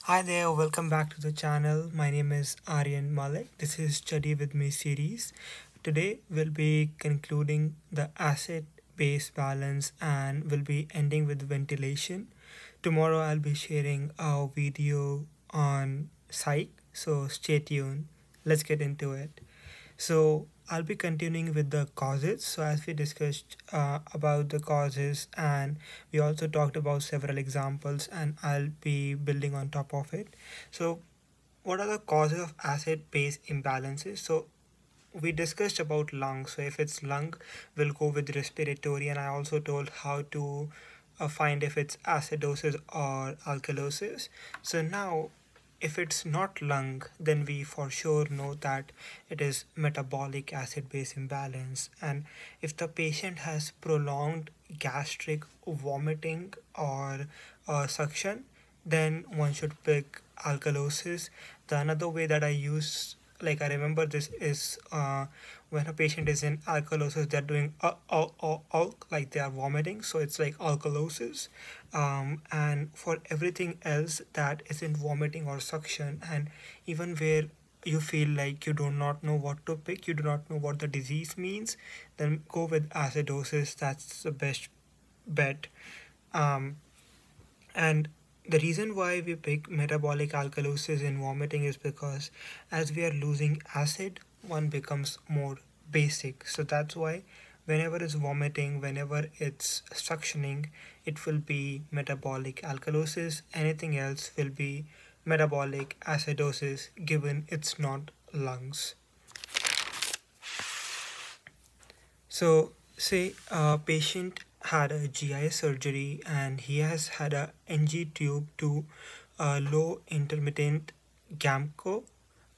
Hi there, welcome back to the channel. My name is Aryan Malik. This is Study With Me series. Today we'll be concluding the acid base balance and we'll be ending with ventilation. Tomorrow I'll be sharing a video on Psych, so stay tuned. Let's get into it. So I'll be continuing with the causes. So as we discussed about the causes, and we also talked about several examples, and I'll be building on top of it. So what are the causes of acid-base imbalances? So we discussed about lungs. So if it's lung, we'll go with respiratory, and I also told how to find if it's acidosis or alkalosis. So now if it's not lung, then we for sure know that it is metabolic acid base imbalance. And if the patient has prolonged gastric vomiting or suction, then one should pick alkalosis. The another way that I use, like I remember this, is when a patient is in alkalosis, they're doing like they are vomiting, so it's like alkalosis. And for everything else that isn't vomiting or suction, and even where you feel like you do not know what to pick, you do not know what the disease means, then go with acidosis. That's the best bet. um, and the reason why we pick metabolic alkalosis in vomiting is because as we are losing acid, one becomes more basic. So that's why whenever it's vomiting, whenever it's suctioning, it will be metabolic alkalosis. Anything else will be metabolic acidosis, given it's not lungs. So, say a patient had a GI surgery and he has had a NG tube to low intermittent GAMCO,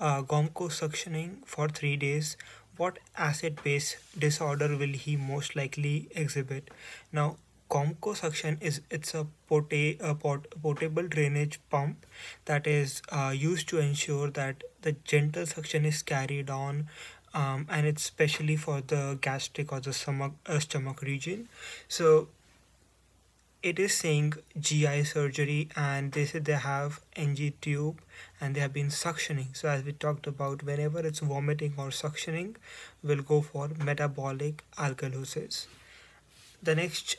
GOMCO suctioning for 3 days. What acid base disorder will he most likely exhibit? Now, GOMCO suction is it's a portable drainage pump that is used to ensure that the gentle suction is carried on, and it's specially for the gastric or the stomach region. So it is saying GI surgery, and they said they have NG tube and they have been suctioning. So as we talked about, whenever it's vomiting or suctioning, we'll go for metabolic alkalosis. The next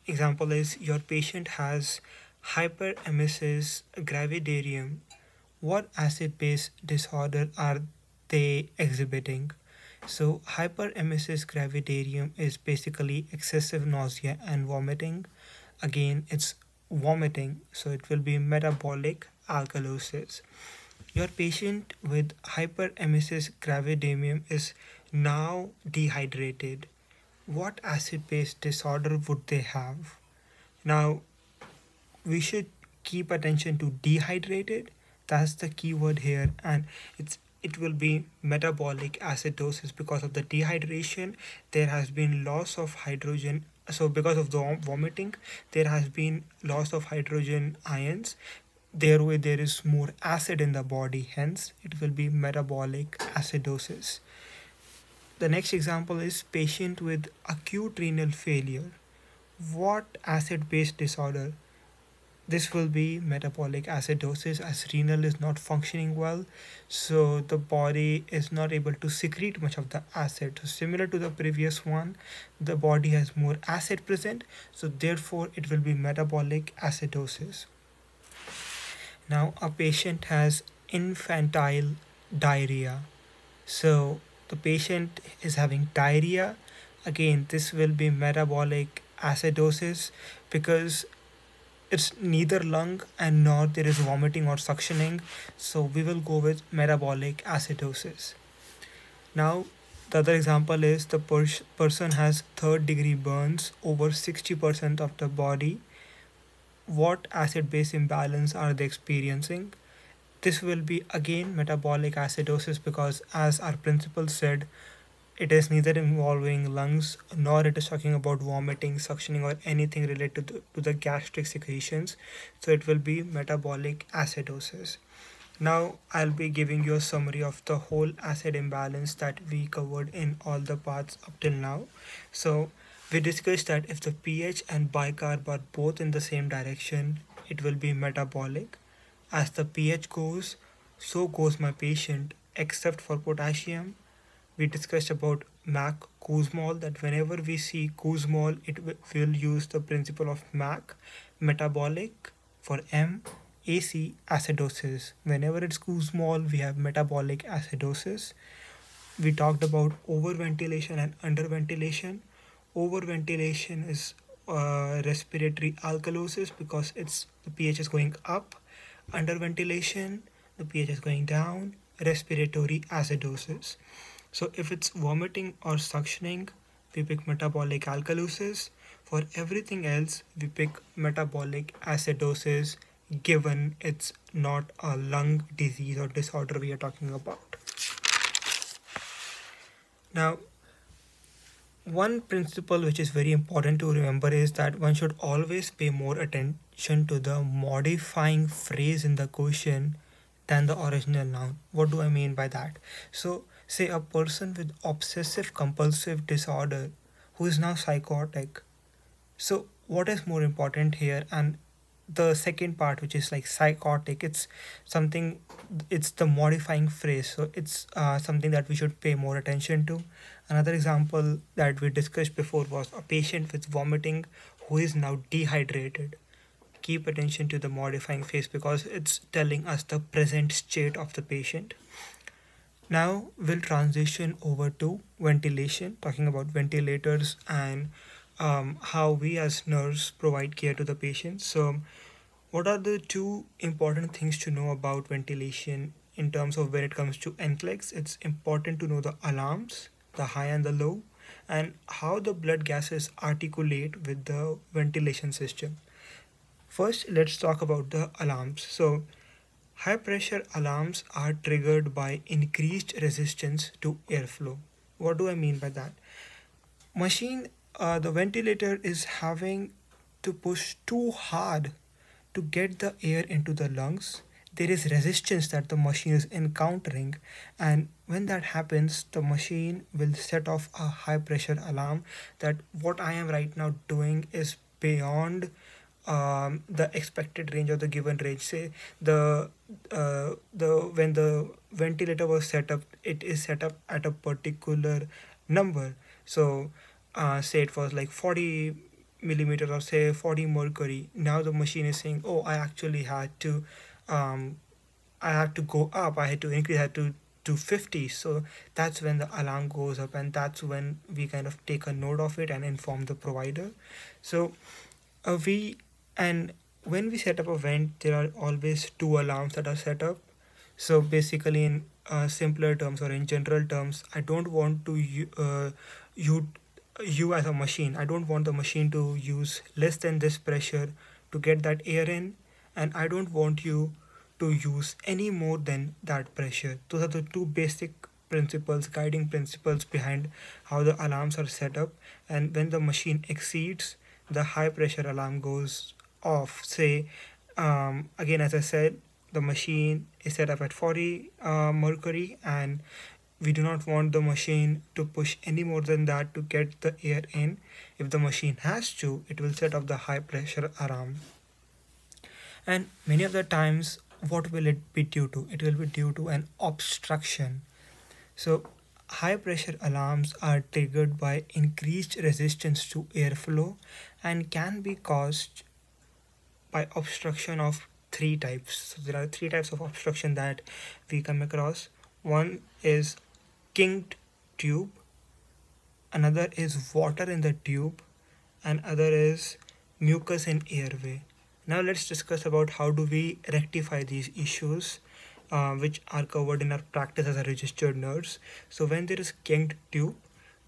example is your patient has hyperemesis gravidarium. What acid base disorder are they exhibiting? So, hyperemesis gravidarium is basically excessive nausea and vomiting. Again, it's vomiting, so it will be metabolic alkalosis. Your patient with hyperemesis gravidarium is now dehydrated. What acid base disorder would they have? Now, we should keep attention to dehydrated. That's the keyword here, and it will be metabolic acidosis. Because of the dehydration, there has been loss of hydrogen. So because of the vomiting, there has been loss of hydrogen ions. Thereway there is more acid in the body, hence it will be metabolic acidosis. The next example is patient with acute renal failure. What acid base disorder? This will be metabolic acidosis, as renal is not functioning well, so the body is not able to secrete much of the acid. So similar to the previous one, the body has more acid present, so therefore it will be metabolic acidosis. Now a patient has infantile diarrhea. So the patient is having diarrhea. Again, this will be metabolic acidosis because it's neither lung and nor there is vomiting or suctioning, so we will go with metabolic acidosis. Now the other example is the person has third degree burns over 60% of the body. What acid base imbalance are they experiencing? This will be again metabolic acidosis because, as our principal said, it is neither involving lungs nor it is talking about vomiting, suctioning, or anything related to the gastric secretions. So it will be metabolic acidosis. Now I'll be giving you a summary of the whole acid imbalance that we covered in all the parts up till now. So we discussed that if the pH and bicarb are both in the same direction, it will be metabolic. As the pH goes, so goes my patient, except for potassium. We discussed about Mac Kussmaul, that whenever we see Kussmaul, it will use the principle of Mac, metabolic, for M, AC, acidosis. Whenever it's Kussmaul, we have metabolic acidosis. We talked about overventilation and underventilation. Overventilation is respiratory alkalosis because the pH is going up. Underventilation, the pH is going down. Respiratory acidosis. So if it's vomiting or suctioning, we pick metabolic alkalosis. For everything else, we pick metabolic acidosis, given it's not a lung disease or disorder we are talking about. Now, one principle which is very important to remember is that one should always pay more attention to the modifying phrase in the question than the original noun. What do I mean by that? So, say a person with obsessive compulsive disorder who is now psychotic. So, what is more important here? And the second part, which is like psychotic, it's something, it's the modifying phrase, so it's something that we should pay more attention to. Another example that we discussed before was a patient with vomiting who is now dehydrated. Keep attention to the modifying phrase because it's telling us the present state of the patient. Now we'll transition over to ventilation, talking about ventilators and how we as nurses provide care to the patient. So what are the two important things to know about ventilation in terms of when it comes to NCLEX? It's important to know the alarms, the high and the low, and how the blood gases articulate with the ventilation system. First, let's talk about the alarms. So high pressure alarms are triggered by increased resistance to airflow. What do I mean by that? The ventilator is having to push too hard to get the air into the lungs. There is resistance that the machine is encountering, and when that happens, the machine will set off a high pressure alarm that what I am right now doing is beyond the expected range or the given range. Say the when the ventilator was set up, it is set up at a particular number. So say it was like 40 millimeters or say 40 mercury. Now the machine is saying, oh, I had to go up, I had to increase, I had to 50. So that's when the alarm goes up, and that's when we kind of take a note of it and inform the provider. So we and when we set up a vent, there are always two alarms that are set up. So basically, in simpler terms or in general terms, I don't want to you as a machine, I don't want the machine to use less than this pressure to get that air in, and I don't want you to use any more than that pressure. Those are the two basic principles, guiding principles behind how the alarms are set up. And when the machine exceeds, the high pressure alarm goes off. Say again, as I said, the machine is set up at 40 mercury, and we do not want the machine to push any more than that to get the air in. If the machine has to, it will set off the high pressure alarm. And many of the times, what will it be due to? It will be due to an obstruction. So high pressure alarms are triggered by increased resistance to airflow and can be caused by obstruction of three types. So there are three types of obstruction that we come across. One is kinked tube, another is water in the tube, and other is mucus in airway. Now let's discuss about how do we rectify these issues, which are covered in our practice as a registered nurse. So when there is kinked tube,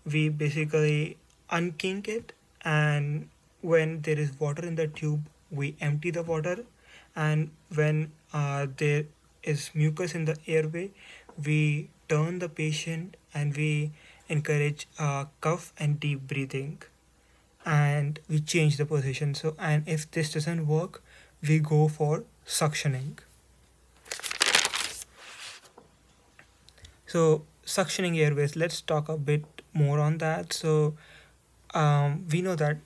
we basically unkink it, and when there is water in the tube, we empty the water, and when there is mucus in the airway, we turn the patient and we encourage cough and deep breathing, and we change the position. So, and if this doesn't work, we go for suctioning. So suctioning airways, let's talk a bit more on that. So we know that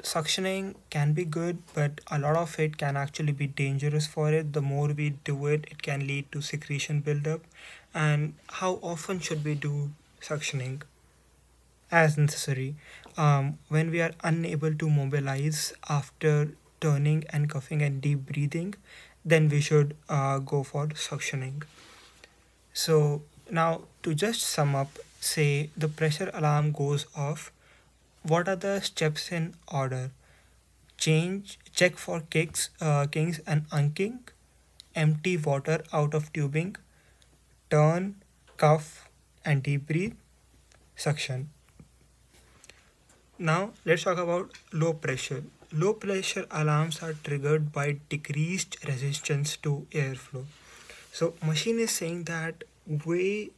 suctioning can be good, but a lot of it can actually be dangerous for it. The more we do it, it can lead to secretion buildup. And how often should we do suctioning? As necessary. When we are unable to mobilize after turning and coughing and deep breathing, then we should go for suctioning. So now to just sum up, say the pressure alarm goes off. What are the steps in order? Check for kings and unkink, empty water out of tubing, turn, cough, and deep breathe, suction. Now let's talk about low pressure. Low pressure alarms are triggered by decreased resistance to airflow. So machine is saying that way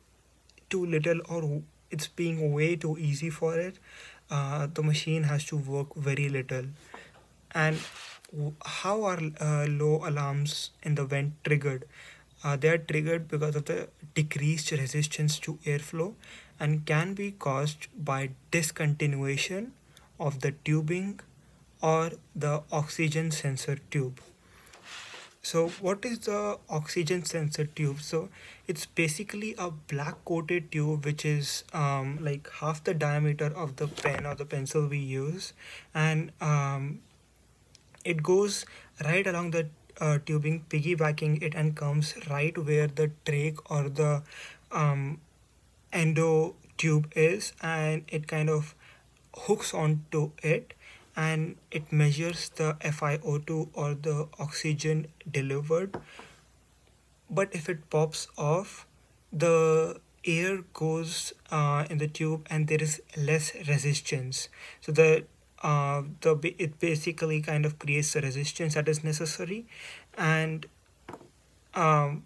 too little or it's being way too easy for it. The machine has to work very little. And how are low alarms in the vent triggered? They are triggered because of the decreased resistance to airflow and can be caused by discontinuation of the tubing or the oxygen sensor tube. So what is the oxygen sensor tube? So it's basically a black coated tube which is like half the diameter of the pen or the pencil we use, and it goes right along the tubing, piggybacking it, and comes right where the trach or the um, endo tube is, and it kind of hooks onto it, and it measures the FiO2 or the oxygen delivered. But if it pops off, the air goes in the tube and there is less resistance. So it basically kind of creates the resistance that is necessary, and um,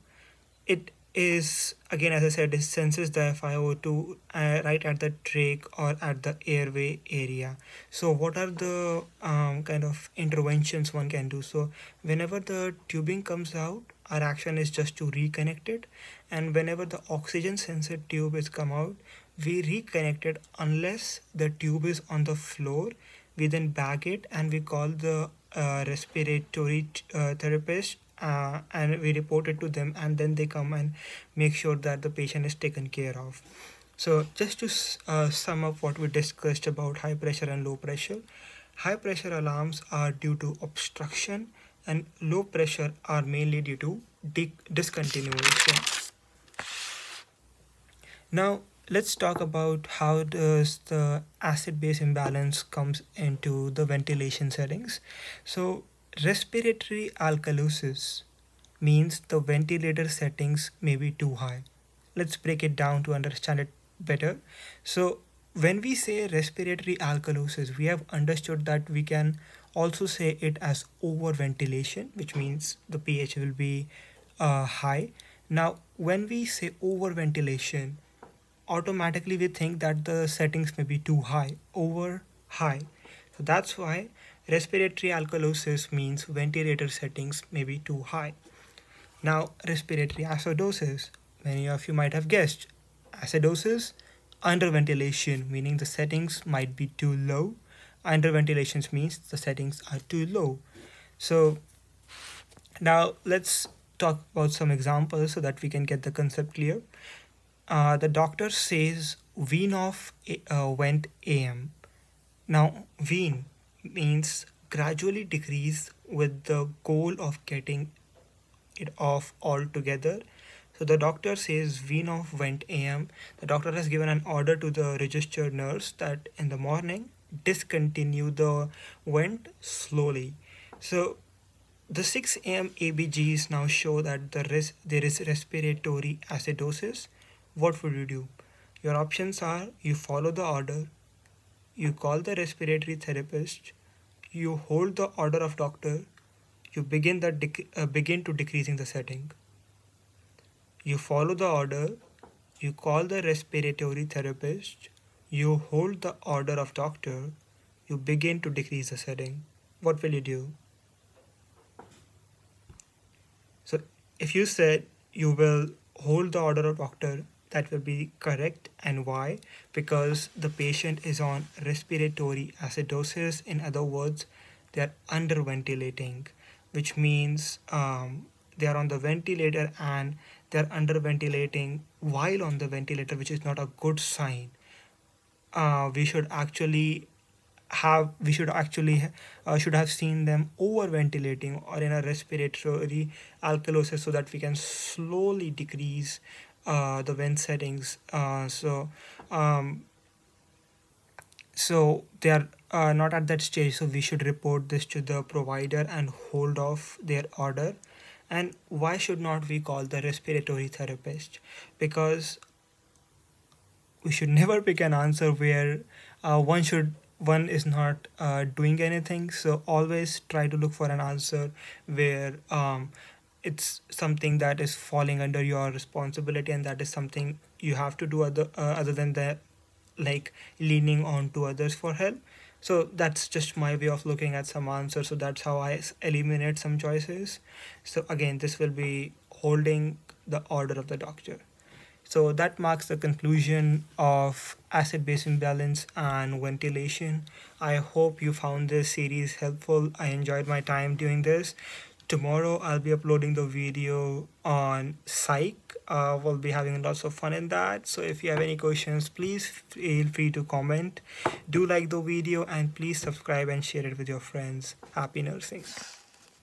it is, again, as I said, it senses the FiO2 right at the trach or at the airway area. So what are the kind of interventions one can do? So whenever the tubing comes out, our action is just to reconnect it, and whenever the oxygen sensor tube is come out, we reconnect it unless the tube is on the floor. We then bag it and we call the respiratory therapist, and we report it to them, and then they come and make sure that the patient is taken care of. So just to sum up what we discussed about high pressure and low pressure, high pressure alarms are due to obstruction and low pressure are mainly due to discontinuation. Now let's talk about how does the acid base imbalance comes into the ventilation settings. So respiratory alkalosis means the ventilator settings may be too high. Let's break it down to understand it better. So when we say respiratory alkalosis, we have understood that we can also say it as overventilation, which means the pH will be high. Now when we say overventilation, automatically we think that the settings may be too high, over high. So that's why respiratory alkalosis means ventilator settings may be too high. Now respiratory acidosis, many of you might have guessed. Acidosis, underventilation, meaning the settings might be too low. Underventilation means the settings are too low. So now let's talk about some examples so that we can get the concept clear. The doctor says wean off vent AM. Now wean means gradually decrease with the goal of getting it off altogether. So the doctor says wean off vent AM. The doctor has given an order to the registered nurse that in the morning discontinue the vent slowly. So the 6 a.m. ABGs now show that there is respiratory acidosis. What would you do? Your options are: you follow the order, you call the respiratory therapist, you hold the order of doctor, you begin to decreasing the setting. You follow the order, you call the respiratory therapist, you hold the order of doctor, you begin to decrease the setting. What will you do? So if you said you will hold the order of doctor, that will be correct. And why? Because the patient is on respiratory acidosis. In other words, they are underventilating, which means they are on the ventilator and they are underventilating while on the ventilator, which is not a good sign. We should actually should have seen them over ventilating or in a respiratory alkalosis, so that we can slowly decrease the vent settings. Um, so they are not at that stage, so we should report this to the provider and hold off their order. And why should not we call the respiratory therapist? Because we should never pick an answer where one is not doing anything. So always try to look for an answer where it's something that is falling under your responsibility, and that is something you have to do other than that, like leaning on to others for help. So that's just my way of looking at some answers. So that's how I eliminate some choices. So again, this will be holding the order of the doctor. So that marks the conclusion of acid base imbalance and ventilation. I hope you found this series helpful. I enjoyed my time doing this. Tomorrow I'll be uploading the video on Psych. We'll be having lots of fun in that. So if you have any questions, please feel free to comment. Do like the video and please subscribe and share it with your friends. Happy nursing.